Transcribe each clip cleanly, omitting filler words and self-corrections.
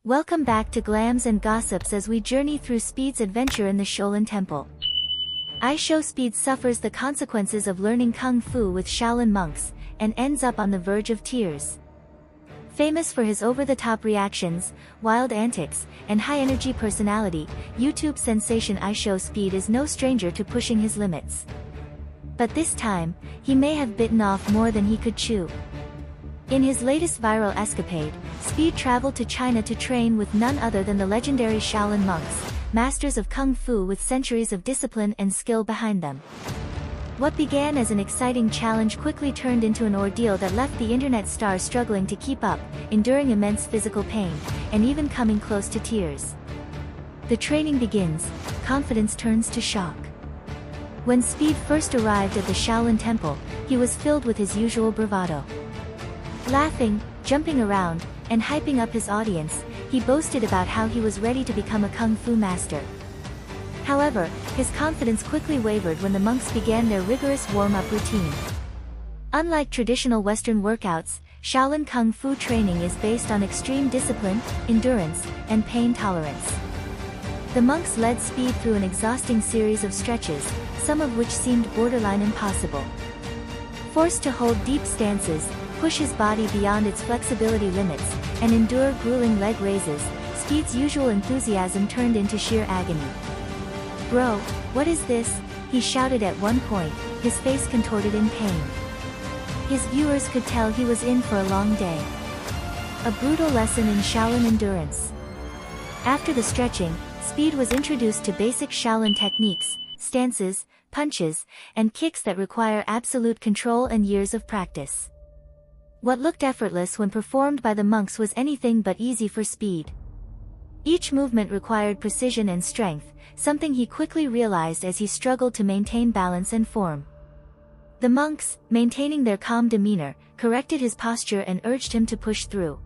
Welcome back to Glams and Gossips as we journey through Speed's adventure in the Shaolin Temple. Ishowspeed suffers the consequences of learning Kung Fu with Shaolin monks, and ends up on the verge of tears. Famous for his over-the-top reactions, wild antics, and high-energy personality, YouTube sensation Ishowspeed is no stranger to pushing his limits. But this time, he may have bitten off more than he could chew. In his latest viral escapade, Speed traveled to China to train with none other than the legendary Shaolin monks, masters of Kung Fu with centuries of discipline and skill behind them. What began as an exciting challenge quickly turned into an ordeal that left the internet star struggling to keep up, enduring immense physical pain, and even coming close to tears. The training begins, confidence turns to shock. When Speed first arrived at the Shaolin Temple, he was filled with his usual bravado. Laughing, jumping around, and hyping up his audience, he boasted about how he was ready to become a Kung Fu master. However, his confidence quickly wavered when the monks began their rigorous warm-up routine. Unlike traditional Western workouts, Shaolin Kung Fu training is based on extreme discipline, endurance, and pain tolerance. The monks led Speed through an exhausting series of stretches, some of which seemed borderline impossible. Forced to hold deep stances, push his body beyond its flexibility limits, and endure grueling leg raises, Speed's usual enthusiasm turned into sheer agony. "Bro, what is this?" he shouted at one point, his face contorted in pain. His viewers could tell he was in for a long day. A brutal lesson in Shaolin endurance. After the stretching, Speed was introduced to basic Shaolin techniques, stances, punches, and kicks that require absolute control and years of practice. What looked effortless when performed by the monks was anything but easy for Speed. Each movement required precision and strength, something he quickly realized as he struggled to maintain balance and form. The monks, maintaining their calm demeanor, corrected his posture and urged him to push through.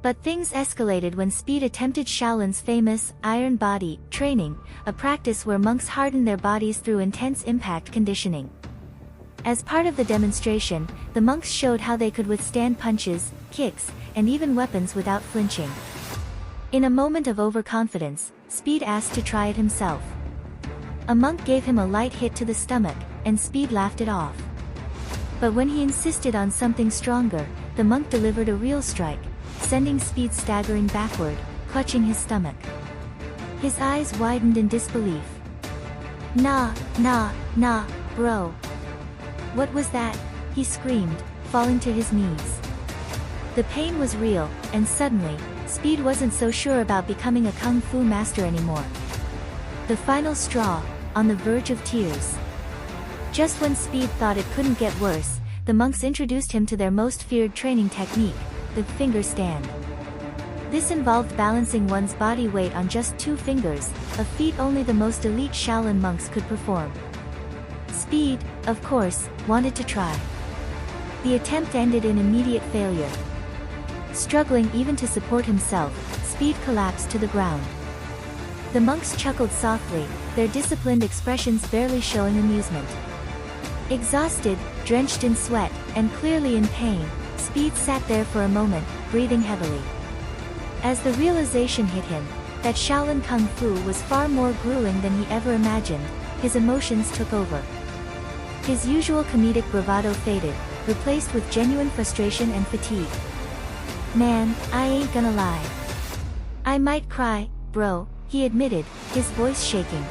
But things escalated when Speed attempted Shaolin's famous iron body training, a practice where monks harden their bodies through intense impact conditioning. As part of the demonstration, the monks showed how they could withstand punches, kicks, and even weapons without flinching. In a moment of overconfidence, Speed asked to try it himself. A monk gave him a light hit to the stomach, and Speed laughed it off. But when he insisted on something stronger, the monk delivered a real strike, sending Speed staggering backward, clutching his stomach. His eyes widened in disbelief. "Nah, bro. What was that?" he screamed, falling to his knees. The pain was real, and suddenly, Speed wasn't so sure about becoming a Kung Fu master anymore. The final straw, on the verge of tears. Just when Speed thought it couldn't get worse, the monks introduced him to their most feared training technique, the finger stand. This involved balancing one's body weight on just 2 fingers, a feat only the most elite Shaolin monks could perform. Speed, of course, wanted to try. The attempt ended in immediate failure. Struggling even to support himself, Speed collapsed to the ground. The monks chuckled softly, their disciplined expressions barely showing amusement. Exhausted, drenched in sweat, and clearly in pain, Speed sat there for a moment, breathing heavily. As the realization hit him, that Shaolin Kung Fu was far more grueling than he ever imagined, his emotions took over. His usual comedic bravado faded, replaced with genuine frustration and fatigue. "Man, I ain't gonna lie. I might cry, bro," he admitted, his voice shaking.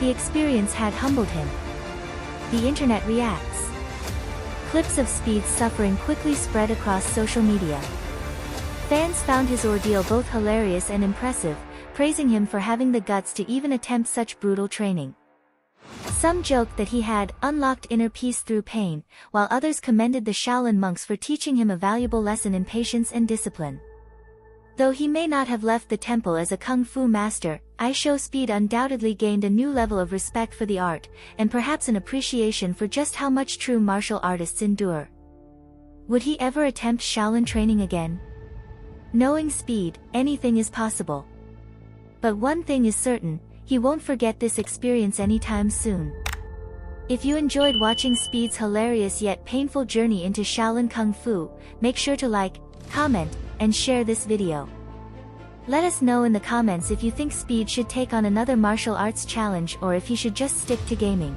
The experience had humbled him. The internet reacts. Clips of Speed's suffering quickly spread across social media. Fans found his ordeal both hilarious and impressive, praising him for having the guts to even attempt such brutal training. Some joked that he had unlocked inner peace through pain, while others commended the Shaolin monks for teaching him a valuable lesson in patience and discipline. Though he may not have left the temple as a Kung Fu master, Ishowspeed undoubtedly gained a new level of respect for the art, and perhaps an appreciation for just how much true martial artists endure. Would he ever attempt Shaolin training again? Knowing Speed, anything is possible. But one thing is certain, he won't forget this experience anytime soon. If you enjoyed watching Speed's hilarious yet painful journey into Shaolin Kung Fu, make sure to like, comment, and share this video. Let us know in the comments if you think Speed should take on another martial arts challenge or if he should just stick to gaming.